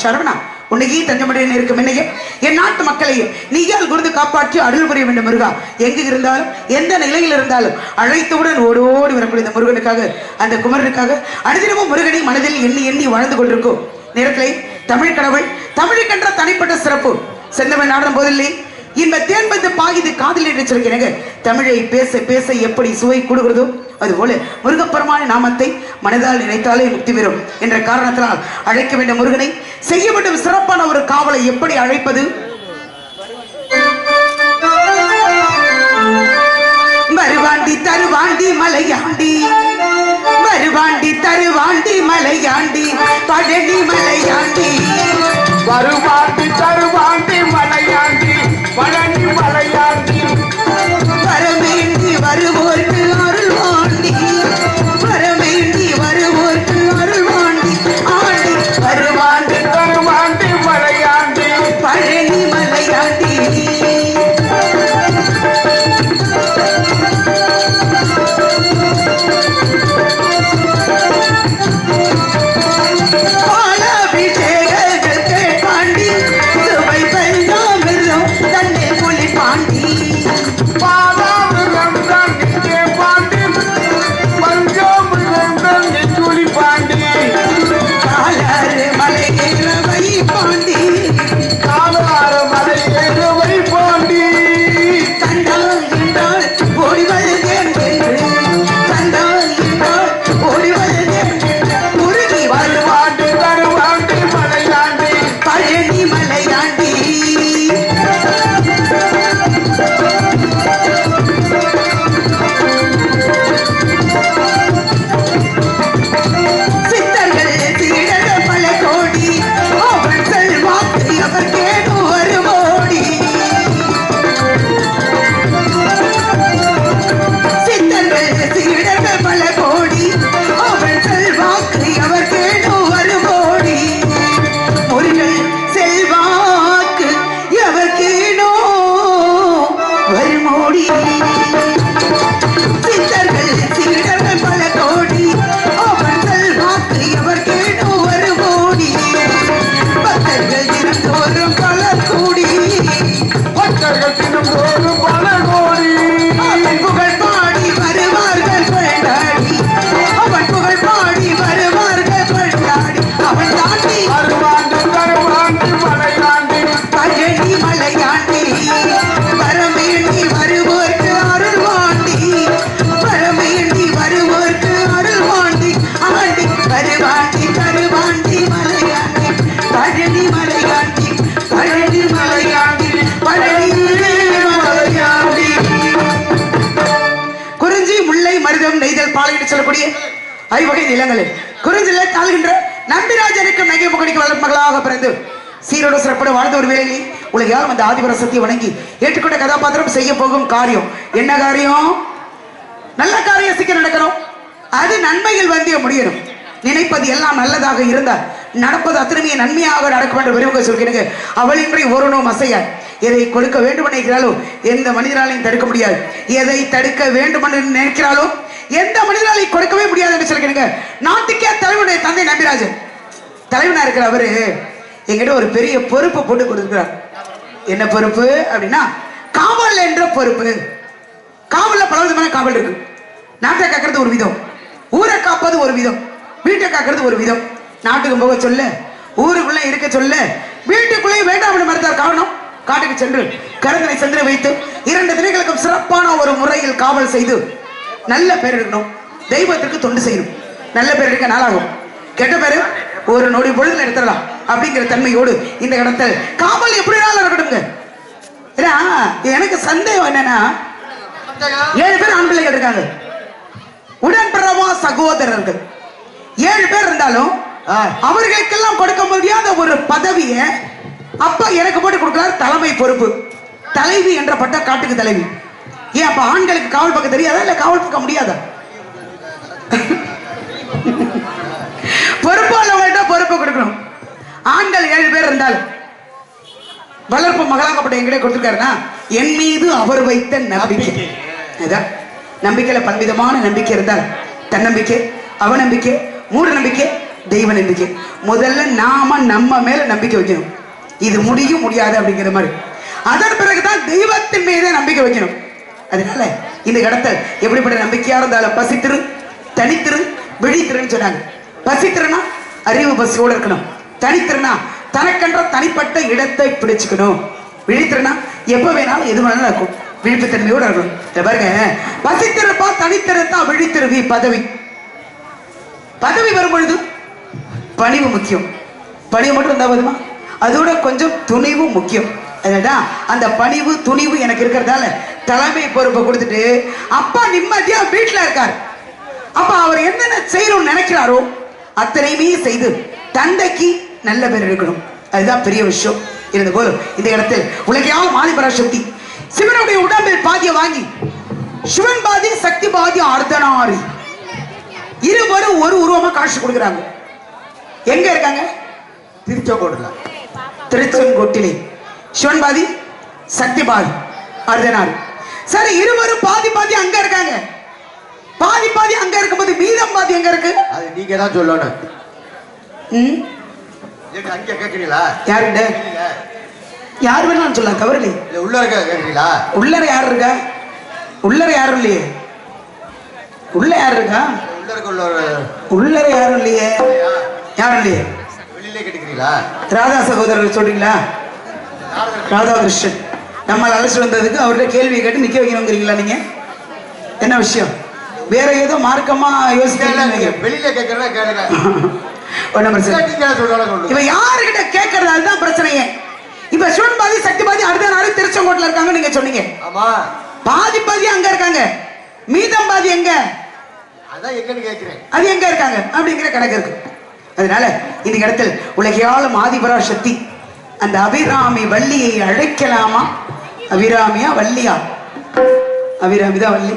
சரவணா உன்னையே தஞ்சமடையில் இருக்கும் என்னையே என் நாட்டு மக்களையும் நீயால் குருது காப்பாற்றி அருள் புரிய வேண்டும் முருகா. எங்கு இருந்தாலும் எந்த நிலையில் இருந்தாலும் அழைத்தவுடன் ஓடோடி வரக்கூடிய இந்த முருகனுக்காக அந்த குமரனுக்காக அனுதினமும் முருகனை மனதில் எண்ணி எண்ணி வாழ்ந்து கொண்டிருக்கும் நேரத்திலே தமிழ் கடவுள் தமிழுக்கென்ற தனிப்பட்ட சிறப்பு செந்தமிழ் நாடும் போதில்லை இந்த தேன்பது பாகிது காதல் என்று சொல்கிறேங்க. தமிழை பேச பேச எப்படி சுவை கூடுகிறதோ அதுபோல முருகப்பெருமான நாமத்தை மனதால் நினைத்தாலே முக்தி பெறும் என்ற காரணத்தினால் அழைக்க வேண்டும் முருகனை. செய்ய வேண்டும் சிறப்பான ஒரு காவலை எப்படி அழைப்பது? வருவாண்டி தருவாண்டி மலையாண்டி, வருவாண்டி தருவாண்டி மலையாண்டி, பழனி மலையாண்டி, வருவாண்டி தருவாண்டி மலையாண்டி, பழனி மலையாண்டி, வரவேண்டி வருவோர்க்கு அருள்வாண்டி, வரவேண்டி வருவோர்க்கு அருள்வாண்டி, ஆண்டி வருவாண்டி தருவாண்டி மலையாண்டி, பழனி மலையாண்டி. பாலாபிஷேக இருக்கக்கூடிய ஐவகை நிலங்களில் குறிஞ்சிலை தாழ்கின்ற நம்பிராஜனுக்கு நகை முகனிக்கு வளர் மகளாக பிறந்து சீரோடு சிறப்போடு வாழ்ந்த ஒரு வேளையில் உலகால் அந்த ஆதிபர சக்தியை வணங்கி ஏற்றுக்கொண்ட கதாபாத்திரம் செய்ய போகும் காரியம் என்ன காரியம்? நல்ல காரியம் சீக்கிரம் நடக்கணும். அது நன்மையில் வந்து முடியணும். நினைப்பது எல்லாம் நல்லதாக இருந்தால் நடப்பது அத்தனையே நன்மையாக நடக்கும் என்று விரும்ப சொல்கிறீங்க. அவள் இன்றை ஒருவனும் அசையார். எதை கொடுக்க வேண்டும் நினைக்கிறாளோ எந்த மனிதனாலையும் தடுக்க முடியாது. எதை தடுக்க வேண்டும் என்று நினைக்கிறாளோ எந்த மனிதனாலையும் கொடுக்கவே முடியாது என்று சொல்கிறீங்க. நாட்டுக்கே தலைவனுடைய தந்தை நம்பிராஜன் தலைவனா இருக்கிற அவரு எங்கிட்ட ஒரு பெரிய பொறுப்பு போட்டு கொடுக்கிறார். என்ன பொறுப்பு அப்படின்னா காவல் என்ற பொறுப்பு. காவல்ல பல விதமான காவல் இருக்கு. நாட்டை காக்கிறது ஒரு விதம், ஊரை காப்பது ஒரு விதம், வீட்டை காக்கிறது ஒரு விதம். நாட்டுக்கு போக சொல்ல, ஊருக்குள்ள இருக்க சொல்ல, வீட்டுக்குள்ளே வேண்டாம் என்று மறுத்தார். காரணம், காட்டுக்கு சென்று கருதனை சென்று வைத்து 2 திணைகளுக்கும் சிறப்பான ஒரு முறையில் காவல் செய்து நல்ல பேர் எடுக்கணும். தெய்வத்திற்கு தொண்டு செய்யணும். நல்ல பேர் எடுக்க நாளாகும். கெட்ட பேரு ஒரு நொடி பொழுதுல எடுத்துடலாம் அப்படிங்கிற தன்மையோடு இந்த இடத்தில் காவல் எப்படினாலும் இருக்கட்டும்ங்க. எனக்கு சந்தேகம் என்னன்னா 7 பேர் ஆண் பிள்ளைகள் இருக்காங்க, உடன்பிறவா சகோதரர்கள் 7 பேர் இருந்தாலும் அவர்களுக்கெல்லாம் கொடுக்க முடியாத ஒரு பதவிய அப்பா எனக்கு போட்டு கொடுக்கிறார். தலைமை பொறுப்பு தலைவி என்ற பட்ட காட்டுக்கு தலைவி. ஏன் அப்ப ஆண்களுக்கு காவல் பக்கம் தெரியாதா இல்ல காவல் பக்கம் முடியாதா? பொறுப்பாளவங்கள்ட்ட பொறுப்பு கொடுக்கணும். ஆண்கள் 7 பேர் இருந்தாலும் வளர்ப்பு மகளாகப்பட்ட எங்கிட்ட கொடுத்துருக்காருன்னா என் மீது அவர் வைத்த நம்பிக்கை. நம்பிக்கையில பல்விதமான நம்பிக்கை இருந்தால் தன்னம்பிக்கை, அவநம்பிக்கை, மூட நம்பிக்கை, தெய்வ நம்பிக்கை. முதல்ல நாம நம்ம மேல நம்பிக்கை வைக்கணும். இது முடியும் முடியாது அப்படிங்கிற மாதிரி. அதன் பிறகுதான் தெய்வத்தின் மீது நம்பிக்கை வைக்கணும். அதனால இந்த இடத்துல எப்படிப்பட்ட நம்பிக்கையா இருந்தாலும் பசித்திரு, தனித்திரு, விழித்திருன்னு சொன்னாங்க. பசித்திருனா அறிவு பசியோடு இருக்கணும். தனித்திருனா தனக்கென்ற தனிப்பட்ட இடத்தை பிடிச்சுக்கணும். விழித்திருனா எப்ப வேணாலும் எது வேணாலும் இருக்கும். விழிப்புத்தன்மையோடு இருக்கணும். பாருங்க, பசித்திருப்பா, தனித்திருத்தா, விழித்திருவி. பதவி வரும் பொழுது பணிவு முக்கியம். பணிவு மட்டும் இருந்தா போதுமா? அதோட கொஞ்சம் துணிவு முக்கியம். அதுதான் அந்த பணிவு துணிவு எனக்கு இருக்கிறதால தலைமை பொறுப்பை கொடுத்துட்டு அப்பா நிம்மதியா வீட்டுல இருக்காரு. அப்ப அவர் என்னென்ன செய்யணும்னு நினைக்கிறாரோ அத்தனையுமே செய்து தந்தைக்கு நல்ல பேர் எடுக்கணும். அதுதான் பெரிய விஷயம். இருந்த போல இந்த இடத்தில் உலகையால் ஆதிபராசக்தி சிவனுடைய உடம்பில் பாதியை வாங்கி சிவன் பாதி சக்தி பாதி அர்த்தநாரி இருவரும் ஒரு உருவமா காட்சி கொடுக்கிறாங்க. எங்க இருக்காங்க? திருச்செங்கோட்டிலே சிவன் பாதி சக்தி பாதி அர்த்தநாரி. சரி, இருவரும் பாதி பாதி அங்க இருக்காங்க. பாதி பாதி அங்க இருக்கும்போது மீதம் பாதி எங்க இருக்கு? அது நீங்க தான் சொல்லணும். அங்க கேக்குறீங்களா? யாருக்கிட்ட? யார் வேணாலும் சொல்லலாம், கவரிலே. உள்ள இருக்க கேக்குறீங்களா? உள்ளர யார் இருக்கா? உள்ளர யாரும் இல்லையே. உள்ள யார் இருக்கா? உள்ளர யாரும் இல்லையே. யாரும் இல்லையே. வெளியில கேட்டுக்கிறீங்களா? ராதா சகோதரர் சொல்றீங்களா? ராதாகிருஷ்ணன் நம்மளை அழைச்சிட்டு வந்ததுக்கு அவர்கிட்ட கேள்வியை கேட்டு நிக்க வைக்கணுங்கிறீங்களா? நீங்க என்ன விஷயம்? வேற ஏதோ மார்க்கமா யோசிக்க வெளியில கேட்கறதா கேளுங்க. இப்ப யாருகிட்ட கேட்கறது? அதுதான் பிரச்சனையே. இப்ப சிவன் பாதி சக்தி பாதி அர்த்தநாரி திருச்செங்கோட்டில் இருக்காங்க நீங்க சொன்னீங்க. ஆமா, பாதி பாதி அங்க இருக்காங்க, மீதம் பாதி எங்க? அதான் எங்கன்னு கேட்கிறேன். அது எங்க இருக்காங்க அப்படிங்கிற கணக்கு இருக்கு. அதனால இந்த இடத்தில் உலகையாளும் ஆதிபராசக்தி அந்த அபிராமி வள்ளியை அழைக்கலாமா? அபிராமியா வள்ளியா? அபிராமிதான் வள்ளி.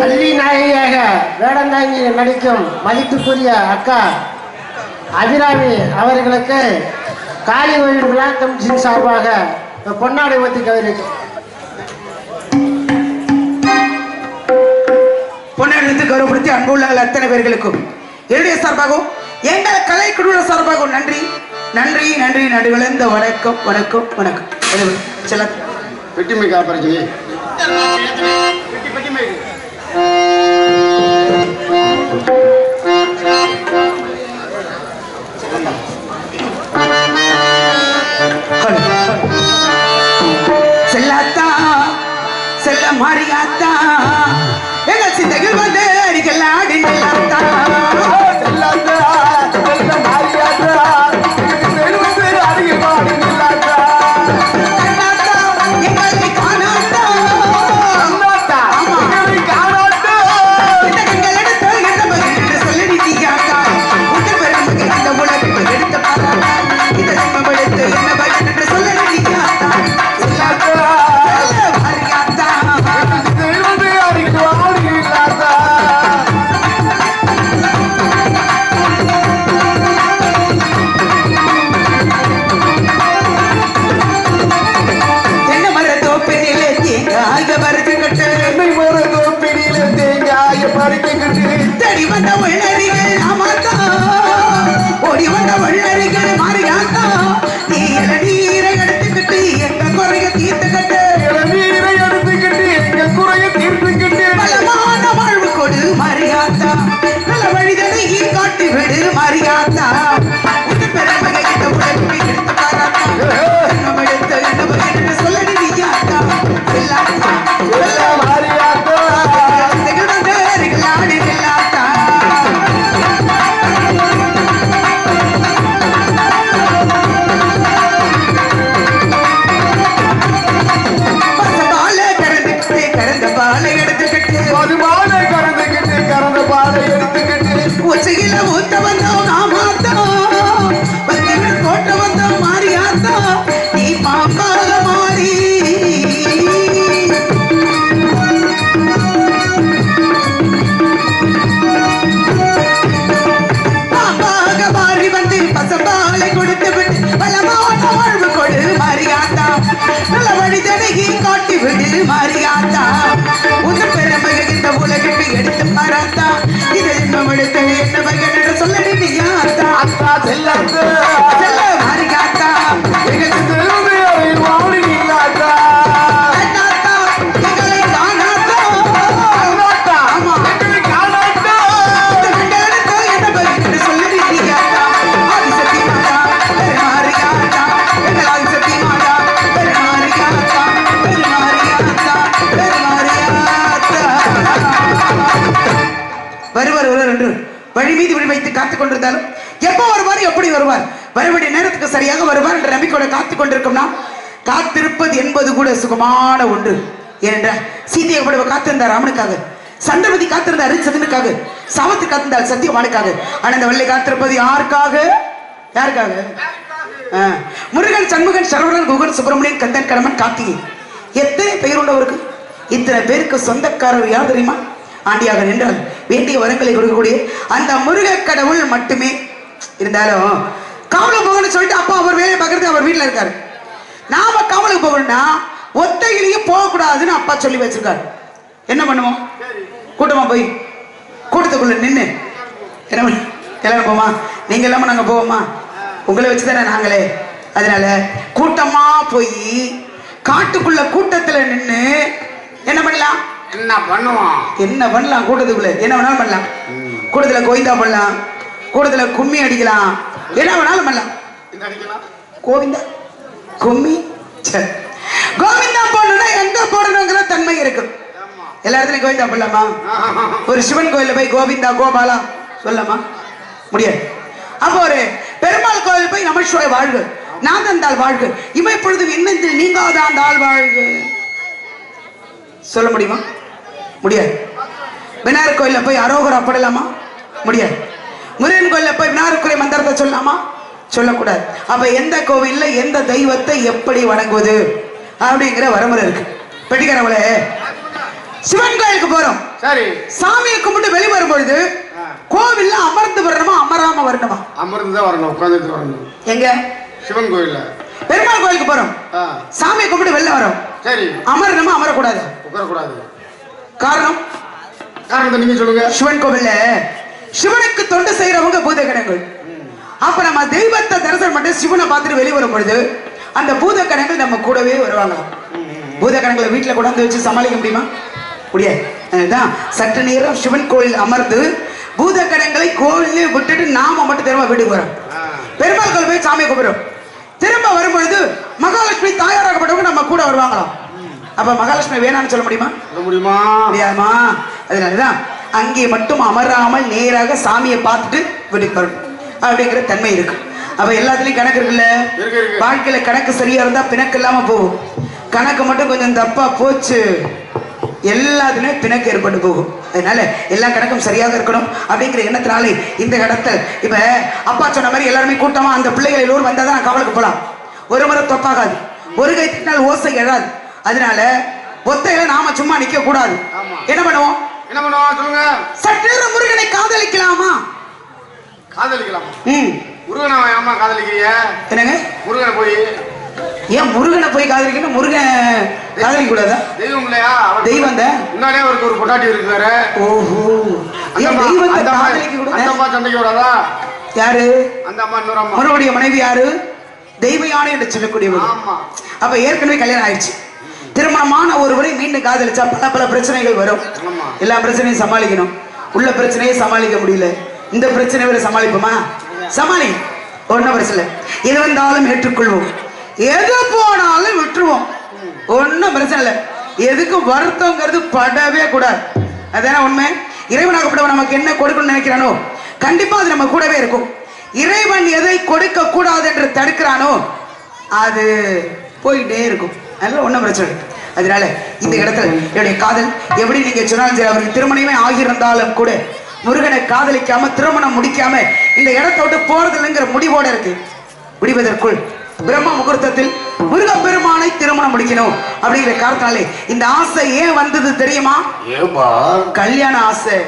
வள்ளி நாயகியாக வேடந்தாங்கி நடிக்கும் மதிப்புக்குரிய அக்கா அபிராமி அவர்களுக்கு காளி கோயில் விழா கமிஷன் சார்பாக பொன்னாடை ஒத்தி கவிருக்கு பொன்னாடி கௌரவப்படுத்தி அன்புள்ள அத்தனை பேர்களுக்கும் என்னுடைய சார்பாகவும் எங்கள் கலை குழுவின சார்பாகவும் நன்றி நன்றி நன்றி நன்றி விளைந்த வணக்கம் வணக்கம் வணக்கம். சில வெட்டிமை காப்பறி செல்லாத்தா செல்ல மாறியாத்தா எங்க சிந்தைகள் வந்து அடிக்கலாடி நல்லாத்தா எங்களுக்கு காணாத்தா வள்ளரிகள் நாமாத்தா ஓடி வந்த வள்ளரிகள் மாறியாத்தா நீ இளநீரை எடுத்துக்கிட்டு எங்க குறைய தீர்த்துக்கிட்டு இளநீரை எடுத்துக்கிட்டு எங்க குறைய தீர்த்துக்கிட்டு பலமான வாழ்வு கொடு மாறியாத்தா நல்ல வழிதனை காட்டி விடு மாறியாத்தா உன் பெருமையை இந்த உலகத்தை எடுத்து பாராத்தா நம்ம எடுத்து என்ன சொல்லடி நீயாத்தா எல்லாத்தா மாறியாத்தா உச்சையில ஊத்த வந்தோம் நாமாத்தோம் பத்தியோட கோட்டை வந்தோம் மாறியாத்தா நீ பாம்பாக மாறி பாம்பாக மாறி வந்து பசம்பாலை கொடுத்து விட்டு பலமான வாழ்வு கொடு மாறியாத்தா நல்ல வழி தடகி காட்டி விடு மாறியாத்தா உன் பெருமையை இந்த உலகிற்கு எடுத்து பாராத்தா இது இன்னும் எடுத்து என்ன பையன் சொல்ல நீயாத்தா அத்தா செல்லத்து செல்ல மாறியாத்தா எங்களுக்கு திருமையை வாழி இல்லாத்தா அண்ணாத்தா எங்களை காணாத்தா அண்ணாத்தா ஆமா எங்களை காணாத்தா கண்டெடுத்து என்ன பையன் சொல்ல நீயாத்தா ஆதிசக்தி மாதா பெருமாறியாத்தா எங்கள் ஆதிசக்தி மாதா பெருமாறியாத்தா பெருமாறியாத்தா பெருமாறியாத்தா வருவார் ஒருவர் என்று வழி மீது விழி வைத்து காத்துக் கொண்டிருந்தாலும் எப்போ வருவார் எப்படி வருவார் வரவேண்டிய நேரத்துக்கு சரியாக வருவார் என்ற நம்பிக்கையோட காத்துக் கொண்டிருக்கோம்னா காத்திருப்பது என்பது கூட சுகமான ஒன்று ஏனென்றால் சீதையை கூட காத்திருந்தார் ராமனுக்காக சந்திரவதி காத்திருந்தார் ஹரிச்சந்திரனுக்காக சாவத்து காத்திருந்தார் சத்தியவானுக்காக ஆனா இந்த வள்ளி காத்திருப்பது யாருக்காக யாருக்காக முருகன் சண்முகன் சரவணன் குகன் சுப்பிரமணியன் கந்தன் கடமன் கார்த்திகை எத்தனை பெயர் உள்ளவருக்கு இத்தனை பேருக்கு சொந்தக்காரர் யார் தெரியுமா ஆண்டியாக நின்றால் வேண்டிய வரங்களை கொடுக்கக்கூடிய அந்த முருக கடவுள் மட்டுமே இருந்தாலும் காவலுக்கு போகணும்னு சொல்லிட்டு அப்பா அவர் வேலையை பார்க்கறது அவர் வீட்டில் இருக்காரு நாம காவலுக்கு போகணும்னா ஒத்தையிலேயே போகக்கூடாதுன்னு அப்பா சொல்லி வச்சிருக்காரு என்ன பண்ணுவோம் கூட்டமா போய் கூட்டத்துக்குள்ள நின்று என்ன பண்ண எல்லாரும் போமா நீங்க இல்லாம நாங்க போவோமா உங்களை வச்சுதானே நாங்களே அதனால கூட்டமா போய் காட்டுக்குள்ள கூட்டத்துல நின்று என்ன பண்ணலாம் என்ன பண்ணுவோம் என்ன பண்ணலாம் கூட்டத்துக்குள்ள என்ன வேணாலும் பண்ணலாம் கூட்டத்துல கோவிந்தா பண்ணலாம் கூட்டத்துல கும்மி அடிக்கலாம் என்ன வேணாலும் பண்ணலாம் என்ன அடிக்கலாம் கோவிந்தா கும்மி சரி கோவிந்தா போடணும்னா எங்க போடணுங்கிற தன்மை இருக்கு எல்லா இடத்துலயும் கோவிந்தா பண்ணலாமா ஒரு சிவன் கோயில போய் கோவிந்தா கோபாலா சொல்லலாமா முடியாது அப்போ ஒரு பெருமாள் கோயில் போய் நமச்சிவாய வாழ்க நாதந்தாள் வாழ்க இவை பொழுதும் இன்னத்தில் நீங்காதாந்தாள் வாழ்க சொல்ல முடியுமா முடியாது விநாயகர் கோயில போய் அரோகரா படலாமா முடியாது முருகன் கோயில போய் விநாயகர் மந்திரத்தை சொல்லலாமா சொல்லக்கூடாது அப்ப எந்த கோவில்ல எந்த தெய்வத்தை எப்படி வணங்குவது அப்படிங்கிற வரமுறை இருக்கு பெட்டிக்காரங்களே சிவன் கோயிலுக்கு போறோம் சரி சாமியை கும்பிட்டு வெளி வரும்பொழுது கோவில்ல அமர்ந்து வரணுமா அமராம வரணுமா அமர்ந்து தான் வரணும் உட்கார்ந்துட்டு வரணும் எங்க சிவன் கோயில்ல பெருமாள் கோயிலுக்கு போறோம் சாமியை கும்பிட்டு வெளில வரோம் சரி அமரணுமா அமரக்கூடாது உட்காரக்கூடாது காரணம் காரணத்தை நீங்க சொல்லுங்க சிவன் கோவில்ல சிவனுக்கு தொண்டு செய்யறவங்க பூதகணங்கள் அப்ப நம்ம தெய்வத்தை தரிசனம் பண்ணிட்டு சிவனை பார்த்துட்டு வெளியே வரும் பொழுது அந்த பூதகணங்கள் நம்ம கூடவே வருவாங்க பூதகணங்களை வீட்டுல கொண்டாந்து வச்சு சமாளிக்க முடியுமா முடியாது அதுதான் சற்று நேரம் சிவன் கோயில் அமர்ந்து பூதகணங்களை கோவிலே விட்டுட்டு நாம மட்டும் திரும்ப வீட்டுக்கு வரோம் பெருமாள் கோயில் போய் சாமியை கும்பிடுறோம் திரும்ப வரும்பொழுது மகாலட்சுமி தாயாராகப்பட்டவங்க நம்ம கூட வருவாங்களாம் அப்ப மகாலட்சுமி வேணாம்னு சொல்ல முடியுமா முடியாதுமா அதனாலதான் அங்கே மட்டும் அமராமல் நேராக சாமியை பார்த்துட்டு வீட்டுக்கு வரணும் அப்படிங்கிற தன்மை இருக்கு அப்ப எல்லாத்துலயும் கணக்கு இருக்குல்ல வாழ்க்கையில கணக்கு சரியா இருந்தா பிணக்கு இல்லாம போகும் கணக்கு மட்டும் கொஞ்சம் தப்பா போச்சு எல்லாத்துலயும் பிணக்கு ஏற்பட்டு போகும் அதனால எல்லா கணக்கும் சரியாக இருக்கணும் அப்படிங்கிற எண்ணத்தினாலே இந்த கடத்தல் இப்ப அப்பா சொன்ன மாதிரி எல்லாருமே கூட்டமா அந்த பிள்ளைகள் எல்லோரும் வந்தாதான் காவலுக்கு போலாம் ஒரு முறை தொப்பாகாது ஒரு கை திட்டினால் ஓசை எழாது அதனால ஒத்தையில நாம சும்மா நிக்க கூடாது என்ன பண்ணுவோம் சொல்லுங்க சற்று முருகனை காதலிக்கலாமா காதலிக்கலாமா முருகனை அம்மா காதலிக்கிறீங்க என்னங்க முருகனை போய் ஏன் முருகனை போய் காதலிக்கணும் முருகன் காதலிக்க கூடாதா தெய்வம் இல்லையா தெய்வம் தான் முன்னாடியே அவருக்கு ஒரு பொட்டாட்டி இருக்கு வேற ஓஹோ தெய்வத்தை காதலிக்க கூட அந்த அம்மா சண்டைக்கு வராதா? யாரு? அந்த அம்மா இன்னொரு அம்மா. முருகனுடைய மனைவி யாரு? தெய்வ யானை என்று சொல்லக்கூடியவர். ஆமா. அப்ப ஏற்கனவே கல்யாணம் ஆயிடுச்சு. திருமணமான ஒருவரை மீண்டும் காதலிச்சா பல பிரச்சனைகள் வரும். எல்லா பிரச்சனையும் சமாளிக்கணும். உள்ள பிரச்சனையை சமாளிக்க முடியல, இந்த பிரச்சனை வரை சமாளிப்போமா? சமாளி, ஒன்னும் பிரச்சனை. எது வந்தாலும் ஏற்றுக்கொள்வோம், எது போனாலும் விட்டுருவோம், ஒன்னும் பிரச்சனை இல்லை. எதுக்கு வருத்தங்கிறது படவே கூடாது. அதான உண்மை. இறைவனாகப்பட்டவன் நமக்கு என்ன கொடுக்கணும்னு நினைக்கிறானோ கண்டிப்பா அது நம்ம கூடவே இருக்கும். இறைவன் எதை கொடுக்க கூடாது என்று தடுக்கிறானோ அது போயிட்டே இருக்கும். அதனால ஒன்றும் பிரச்சனை. அதனால இந்த இடத்துல என்னுடைய காதல் எப்படி நீங்க சொன்னாலும் சரி, அவருக்கு திருமணமே ஆகியிருந்தாலும் கூட முருகனை காதலிக்காம திருமணம் முடிக்காம இந்த இடத்தை விட்டு போறதில்லைங்கிற முடிவோட இருக்கு. முடிவதற்குள் பிரம்ம முகூர்த்தத்தில் முருகப் பெருமானை திருமணம் முடிக்கணும் அப்படிங்கிற காரணத்தாலே இந்த ஆசை ஏன் வந்தது தெரியுமா? கல்யாண ஆசை.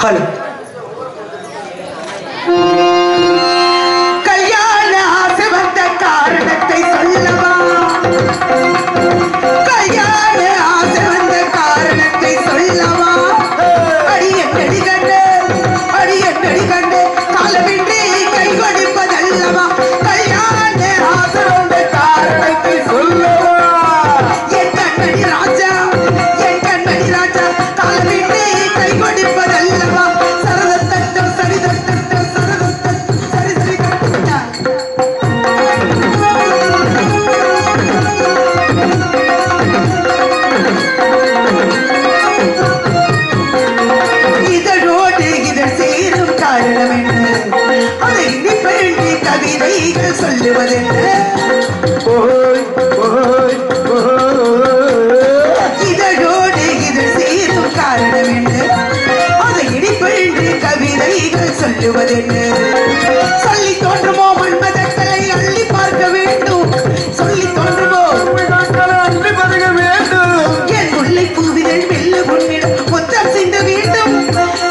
ஹலோ, கல்யாண ஆசை வந்த காரணத்தை சொல்லவா? கல்யாண ஆசை வந்த காரணத்தை சொல்லவா? அடியடி கண்டு அடியடி கண்டு காலமின்றி கை கொடுப்பதல்லவா? கல்யாண ஆசை வந்த காரணத்தை சொல்லவா? என் கண்மணி ராஜா, என் கண்மணி ராஜா, காலமின்றி கை கொடுப்பதல்லவா? சரதத்தட்டம் சரிதத்தட்டம் சரதத்தட்டம் சரி சரி இதழோடு இதழ் சேரும் காரணம் என்ன? அதை நிப்பழி கவிதைகள் சொல்லுவதென்ன? இதழோடு இதழ் சேரும் காரணம் என்ன? அதை இடிப்பழி கவிதைகள் சொல்லுவதென்ன? சொல்லி தோன்றுமோ மன்மதக்களை அள்ளி பார்க்க வேண்டும், சொல்லி தோன்றுமோ அள்ளி பருக வேண்டும். என் முல்லை பூவிதழ் மெல்ல உன்னிடம் முத்தம் சிந்த வேண்டும்.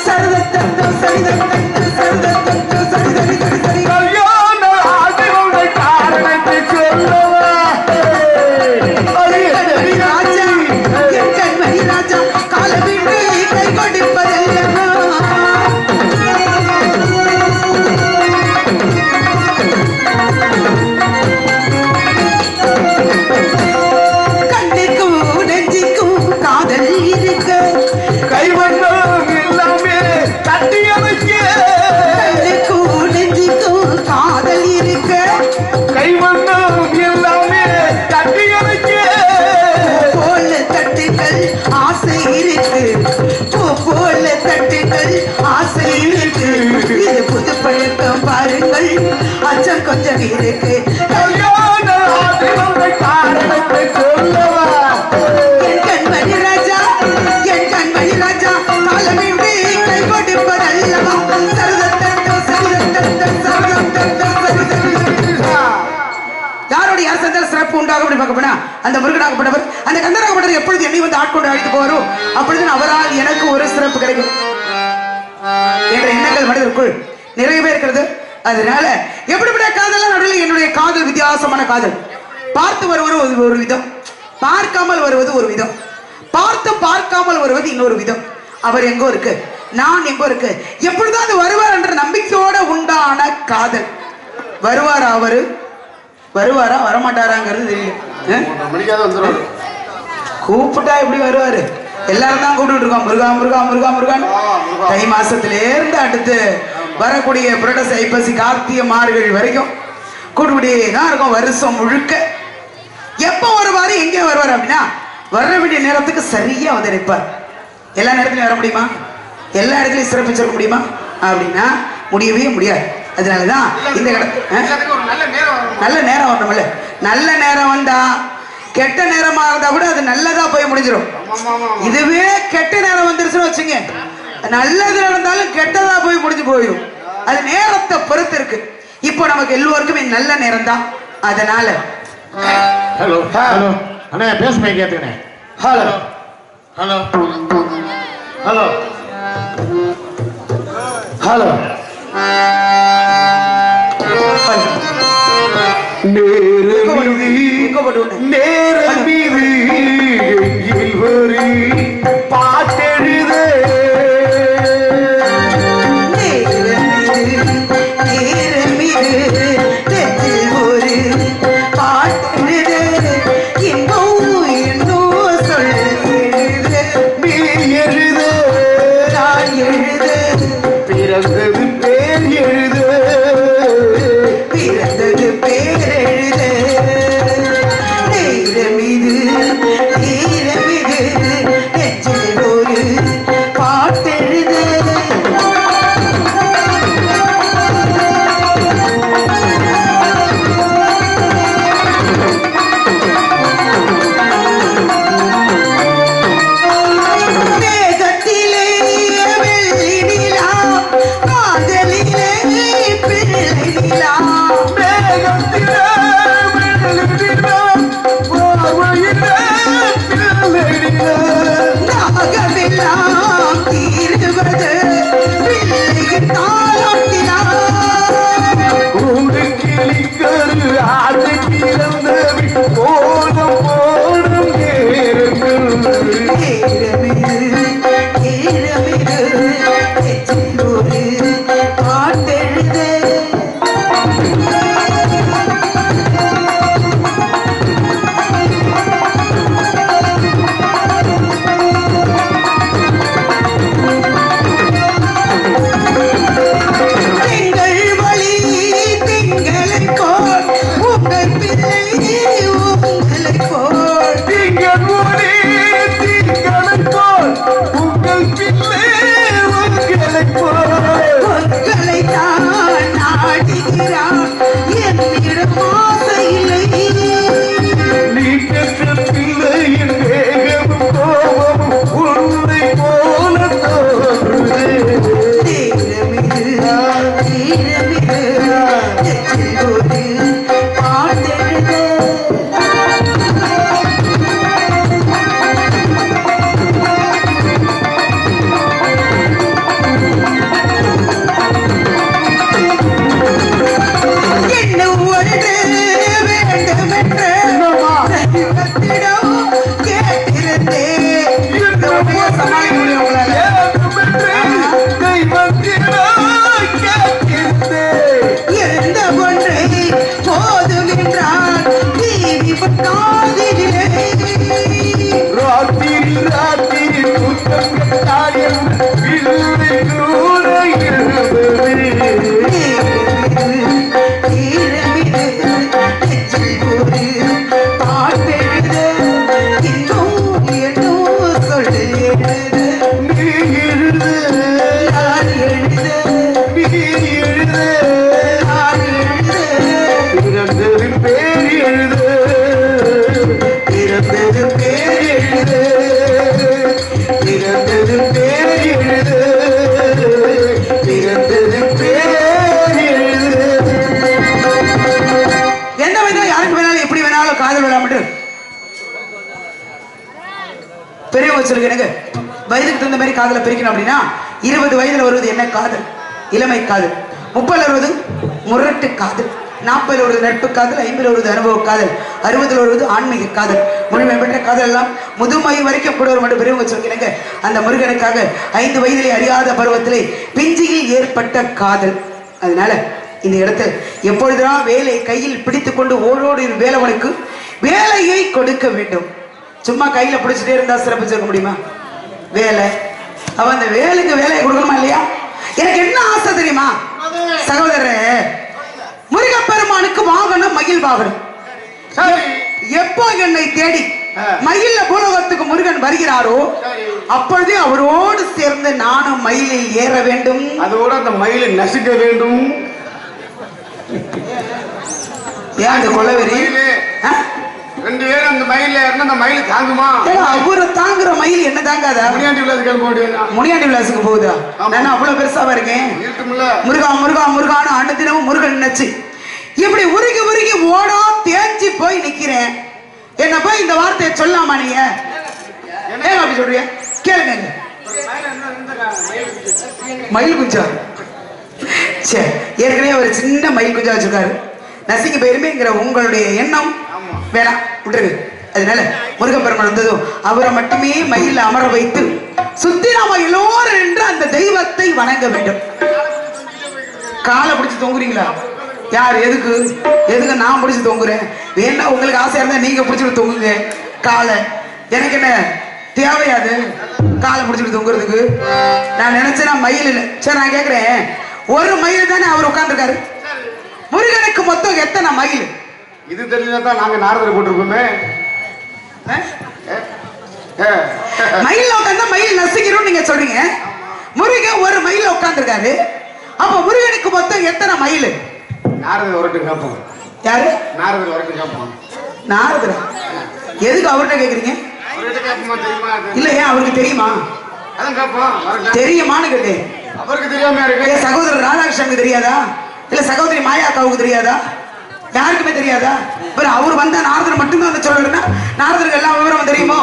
சரதத்தம் சரிதத்தம் சரதத்தம் சரி சரி சரி சரி. கல்யாண ஆசை வந்த காரணத்தை சொல்லவா? கண்மணி ராஜா, என் கண்மணி ராஜா, காலமின்றி கை கொடுப்பதல்லவா? கண்ணுக்கும் நெஞ்சுக்கும் காதல் இருக்க, கைவண்ணம் எல்லாமே தட்டி அமைக்க. கண்ணுக்கும் நெஞ்சுக்கும் காதல் இருக்க, கைவண்ணம் எல்லாமே தட்டி அமைக்க. போல தட்டுகள் ஆசை இருக்கு, பூ போல தட்டுகள் ஆசை இருக்கு. இது புது பழக்கம் பாருங்கள், அச்சம் கொஞ்சம் இருக்கு. கல்யாண ஆசை வந்த காரணத்தை சொல்லவா? என் கண்மணி ராஜா, என் கண்மணி ராஜா, காலமின்றி கை கொடுப்பதல்லவா? சரதத்தட்டம் சரிதத்தட்டம் சரதத்தட்டம் சரி சரி சரி. யாருடைய அரசந்தால் சிறப்பு உண்டாகும் அப்படி பார்க்க போனா அந்த முருகனாகப்பட்டவர், அந்த கந்தராகப்பட்டவர் எப்பொழுது என்னை வந்து ஆட்கொண்டு அழைத்து போவாரோ அப்பொழுது அவரால் எனக்கு ஒரு சிறப்பு கிடைக்கும் என்ற எண்ணங்கள் மனதிற்குள் நிறையவே இருக்கிறது. அதனால எப்படிப்பட்ட காதல் நடுவில் என்னுடைய காதல் வித்தியாசமான காதல். பார்த்து வருவது ஒரு விதம், பார்க்காமல் வருவது ஒரு விதம், பார்த்து பார்க்காமல் வருவது இன்னொரு விதம். அவர் எங்கோ இருக்கு, நான் எங்கோ இருக்கு, எப்பொழுதாவது வருவார் என்ற நம்பிக்கையோட உண்டான காதல். வருவாரா அவரு? வருவாரா வரமாட்டாராங்கிறது தெரியல. மணிக்காத வந்துடுவாரு. கூப்பிட்டா எப்படி வருவாரு? எல்லாரும் தான் கூப்பிட்டு இருக்கோம், முருகா முருகா முருகா முருகான். தை மாசத்திலே இருந்து அடுத்து வரக்கூடிய புரட்டாசி ஐப்பசி கார்த்திகை மார்கழி வரைக்கும் கூட்டுப்படியே தான் இருக்கும் வருஷம் முழுக்க. எப்போ வருவாரு எங்கே வருவார் அப்படின்னா வர வேண்டிய நேரத்துக்கு சரியா வந்து நிற்பார். எல்லா நேரத்திலையும் வர முடியுமா? எல்லா இடத்துலையும் சிறப்பிச்சிருக்க முடியுமா அப்படின்னா முடியவே முடியாது. அதனாலதான் இந்த நல்ல நேரம் வரணும்ல. நல்ல நேரம் வந்தா கெட்ட நேரமா இருந்தா கூட அது நல்லதா போய் முடிஞ்சிடும். இதுவே கெட்ட நேரம் வந்துருச்சுன்னு வச்சுங்க, நல்லது நடந்தாலும் கெட்டதா போய் முடிஞ்சு போயிடும். அது நேரத்தை பொறுத்து இருக்கு. இப்போ நமக்கு எல்லோருக்குமே நல்ல நேரம் தான். அதனால ஹலோ ஹலோ அண்ணா பேசுமே கேட்டுக்கண்ணே. ஹலோ ஹலோ ஹலோ ஹலோ நேரம் மீது எங்கில் ஒரு பாட்டெழுத வயதுக்கு தகுந்த மாதிரி காதலை பிரிக்கணும் அப்படின்னா 20 வயதுல வருவது என்ன காதல்? இளமை காதல். 30 வருவது முரட்டு காதல். 40 வருவது நட்பு காதல். 50 வருவது அனுபவ காதல். 60 வருவது ஆன்மீக காதல். முழுமை பெற்ற காதல் எல்லாம் முதுமை வரைக்கும் கூட ஒரு மட்டும் பெரியவங்க சொல்கிறேங்க. அந்த முருகனுக்காக 5 வயதிலே அறியாத பருவத்திலே பிஞ்சியில் ஏற்பட்ட காதல். அதனால இந்த இடத்துல எப்பொழுதுதான் வேலை கையில் பிடித்து கொண்டு ஓடோடு வேலவனுக்கு வேலையை கொடுக்க வேண்டும். சும்மா கையில பிடிச்சிட்டே இருந்தா சிறப்பிச்சிருக்க முடியுமா? வேலை அவன் அந்த வேலைக்கு வேலையை கொடுக்கணுமா இல்லையா? எனக்கு என்ன ஆசை தெரியுமா சகோதரர், முருகப்பெருமானுக்கு வாகனம் மயில் வாகனம். எப்போ என்னை தேடி மயில பூலோகத்துக்கு முருகன் வருகிறாரோ அப்பொழுதே அவரோடு சேர்ந்து நானும் மயிலில் ஏற வேண்டும். அதோட அந்த மயிலை நசுக்க வேண்டும். ஏன் அந்த கொலவெறி? 2 பேரும் அந்த மயில இருந்தா அந்த மயில் தாங்குமா? அவரு தாங்குற மயில் என்ன தாங்காதா? முனியாண்டி விலாசுக்கு போடுவேன். முனியாண்டி விலாசுக்கு போகுதா? நான் அவ்வளவு பெருசாவா இருக்கேன். முருகா முருகா முருகான அண்ணு தினமும் முருகன் நினைச்சு இப்படி உருகி உருகி ஓடோ தேஞ்சி போய் நிக்கிறேன். என்ன போய் இந்த வார்த்தையை சொல்லாமா நீங்க? ஏன் அப்படி சொல்றீங்க? கேளுங்க. மயில் குஞ்சா? சரி, ஏற்கனவே ஒரு சின்ன மயில் குஞ்சா வச்சிருக்காரு. நசிக்கு பெருமைங்கிற உங்களுடைய எண்ணம் வேணாம், விட்டுரு. அதனால முருகப்பெருமான் வந்ததும் அவரை மட்டுமே மயில அமர வைத்து சுத்தி நாம எல்லோரும் என்று அந்த தெய்வத்தை வணங்க வேண்டும். காலை பிடிச்சு தொங்குறீங்களா? யார்? எதுக்கு எதுக்கு நான் பிடிச்சு தொங்குறேன்? வேணா உங்களுக்கு ஆசையா இருந்தா நீங்க பிடிச்சிட்டு தொங்குங்க காலை. எனக்கு என்ன தேவையாது காலை பிடிச்சிட்டு தொங்குறதுக்கு? நான் நினைச்சேன்னா மயில் இல்லை. சரி, நான் கேட்கிறேன், ஒரு மயில் தானே அவர் உட்கார்ந்துருக்காரு. முருகனுக்கு மொத்தம் எத்தனை மயில்? இது தெரிஞ்சதான் நாங்க நாரதரை போட்டிருக்கோமே. மயில் உட்கார்ந்தா மயில் நசுக்கிறோம் நீங்க சொல்றீங்க. முருகன் ஒரு மயில் உட்கார்ந்துருக்காரு. அப்ப முருகனுக்கு மொத்தம் எத்தனை மயில்? நாரதர் வரட்டும் கேட்போம். யாரு? நாரதர் வரட்டும் கேட்போம். நாரதரா? எதுக்கு அவர்கிட்ட கேக்குறீங்க? இல்ல, ஏன் அவருக்கு தெரியுமா? அதான் கேட்போம். தெரியுமான்னு கேட்டேன். அவருக்கு தெரியாம இருக்கு. சகோதரர் ராதாகிருஷ்ணனுக்கு தெரியாதா? இல்ல சகோதரி மாயாக்காவுக்கு தெரியாதா? யாருக்குமே தெரியாதா? அவர் வந்தா நாரதர் மட்டும்தான் வந்து சொல்றேன்னா நாரதருக்கு எல்லாம் விவரம் தெரியுமோ?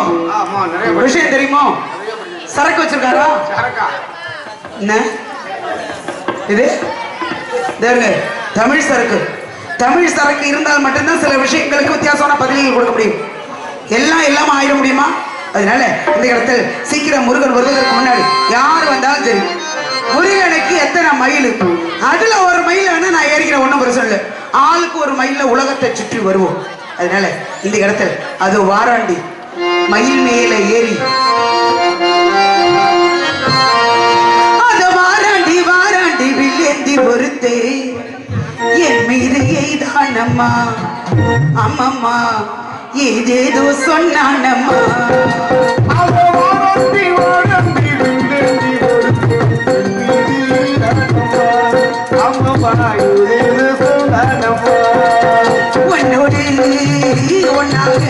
விஷயம் தெரியுமோ? சரக்கு வச்சிருக்காரா? என்ன இது? தமிழ் சரக்கு. தமிழ் சரக்கு இருந்தால் மட்டும்தான் சில விஷயங்களுக்கு வித்தியாசமான பதில்கள் கொடுக்க முடியும். எல்லாம் இல்லாம ஆயிட முடியுமா? அதனால இந்த இடத்துல சீக்கிரம் முருகன் வருவதற்கு முன்னாடி யார் வந்தாலும் சரி, முருகனுக்கு எத்தனை மயில்? அதுல ஒரு மயில் வேணா நான் ஏறிக்கிறேன், ஒண்ணும் பிரச்சனை இல்லை. ஆளுக்கு ஒரு மயில உலகத்தை சுற்றி வருவோம். அதனால இந்த இடத்துல அது வாராண்டி மயில் மேல ஏறி அது வாராண்டி வாராண்டி வில்லேந்தி ஒருத்தே என் மீது எய்தானம்மா, அம்மம்மா ஏதேதோ சொன்னானம்மா. உன்னோடு ஒன்னாக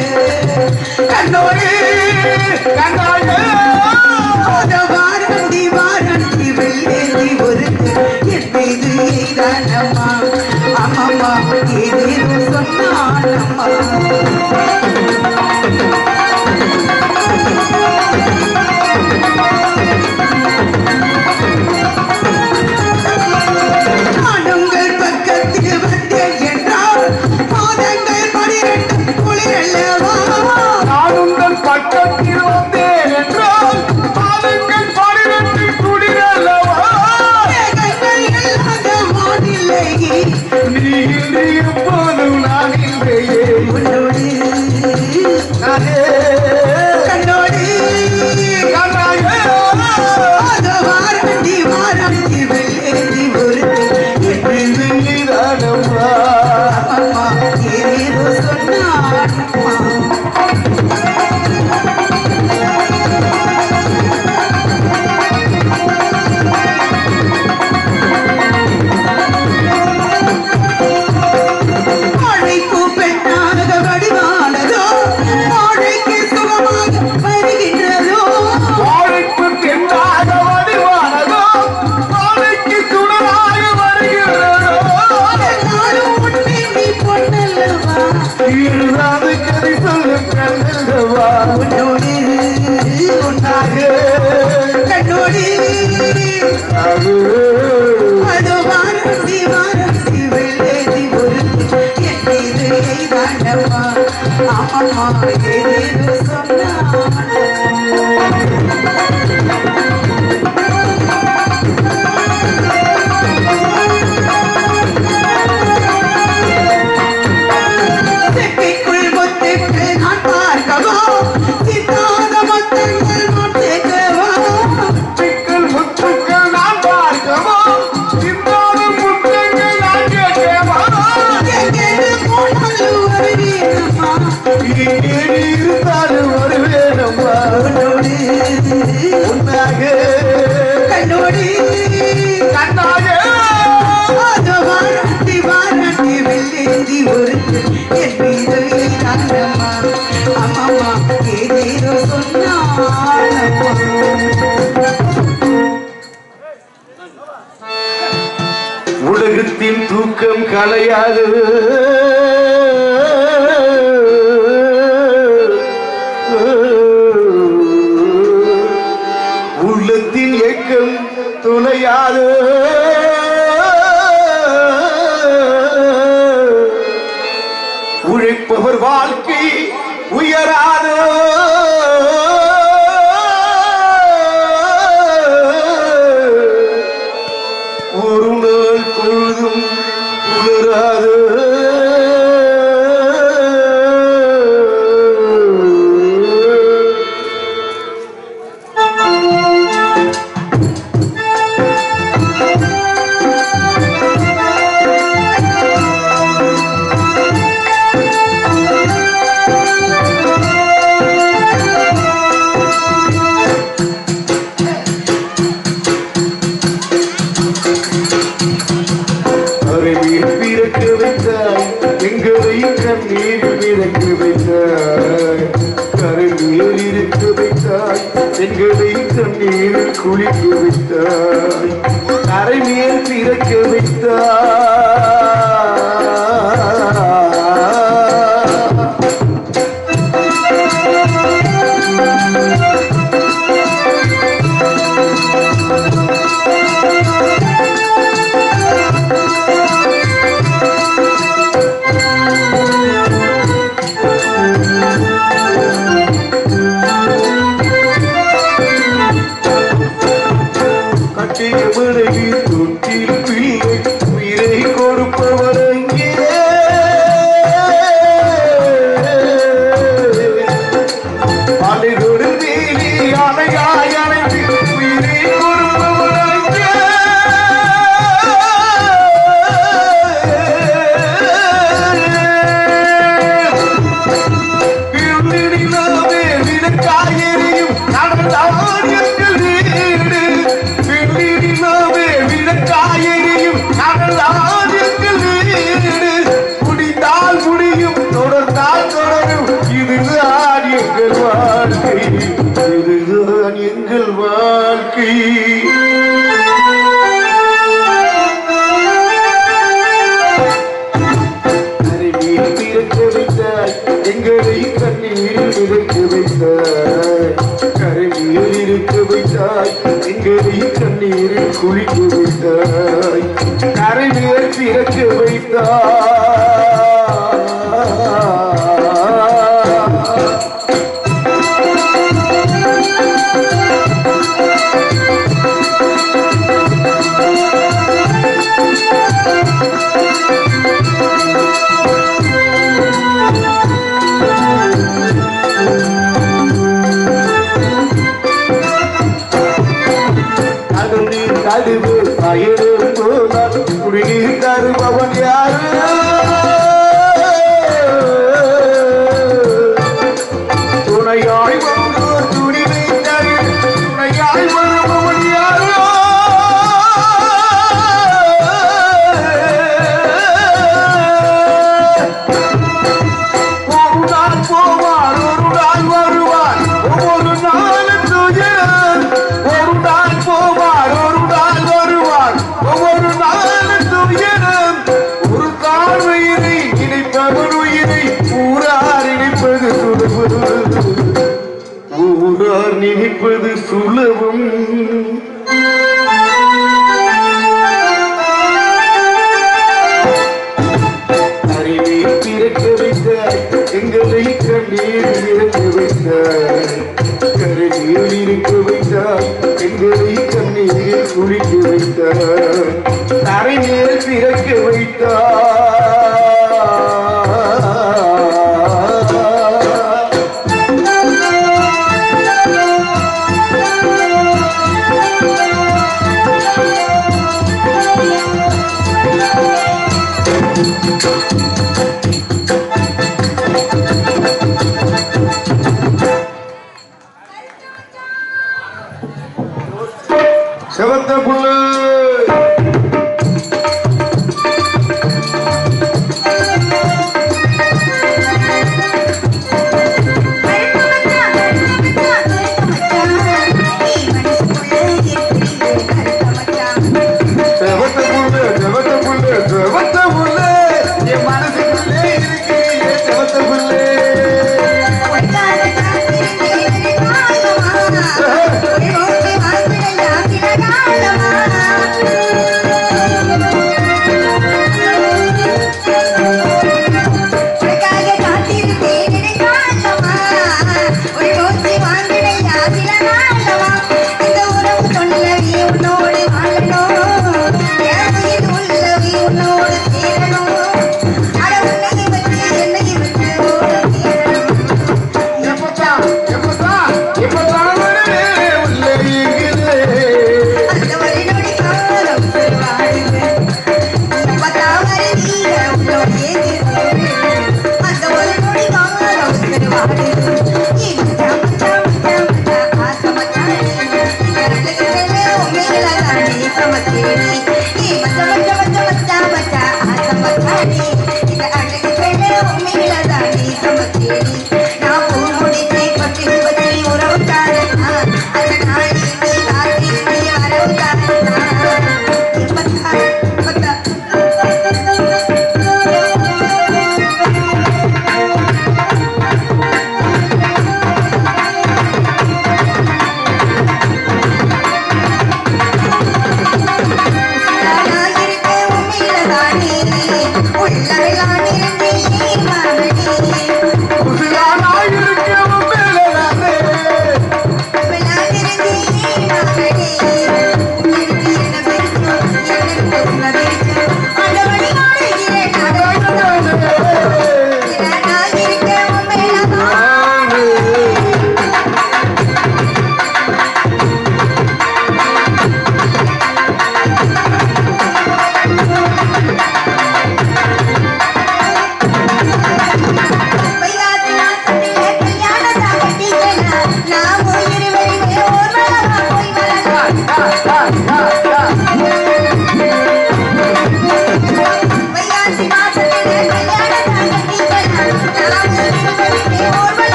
கண்ணோடு கண்ணாடு வாரண்டி வாரண்டி வெள்ளேந்தி ஒரு என் மீது எய்தானம்மா, அம்மம்மா ஏதேதோ சொன்னானம்மா. உலகத்தின் தூக்கம் கலையாது. குலையாது உழைப்பவர் வாழ்க்கை உயராது ஒரு நாள் பொழுதும் உயராது எங்களை கண்ணீர் விளக்க வைத்தாய் கருநீர் இருக்க வைத்தாய் எங்களை கண்ணீர் குளிக்க வைத்தாய் கரைமேல் பிறக்க வைத்தாய் தொட்டில் பிள்ளை உயிரை கொடுப்பவர் அங்கே அலைகொடு வேலி அலையாய் அலைந்து உயிரை கொடுப்பவர் அங்கே விழுந்திடினாவே விடக்காயெறியும் நடந்தாடியங்கள் வீடு காயெறியும் கடலாதியங்கள் வீடு முடிந்தால் முடியும் தொடர்ந்தால் தொடரும் இதுதான் எங்கள் வாழ்க்கை இதுதான் எங்கள் வாழ்க்கை கரைமீன் பிறக்க வைத்தாய் எங்களை கண்ணீரில் விதைக்க வைத்தாய் கரைமீல் இருக்க வைத்தாய் எங்களை கண்ணீரில் குளிக்க வைத்தாய் கரைமேல் பிறக்க வைத்தாய் கடுவு பயிறு போனால் குடிநீர் தருபவன் யாரு துணையாய் வருவோர் துணிவை தரு துணையாய் வருபவன் யாரு ஒரு நாள் போவார் ஒரு நாள் வருவார் ஒவ்வொரு நாளும் துயர் ஒரு நாள் போவார் ஒவ்வொரு நாளும் துயரம் ஒரு கால் உயிரை நினைப்பவர் உயிரை ஊரார் நினைப்பது சுலபம் ஊரார் நினைப்பது சுலபம் அறிவில் பிறக்க வைத்தாய் எங்களை கண்ணீர் இறக்க வைத்தாய் கரையில் இருக்க வைத்தாய் எங்களை கண்ணீரில் குளிக்க வைத்தாய் கரைமேல் பிறக்க வைத்தாய்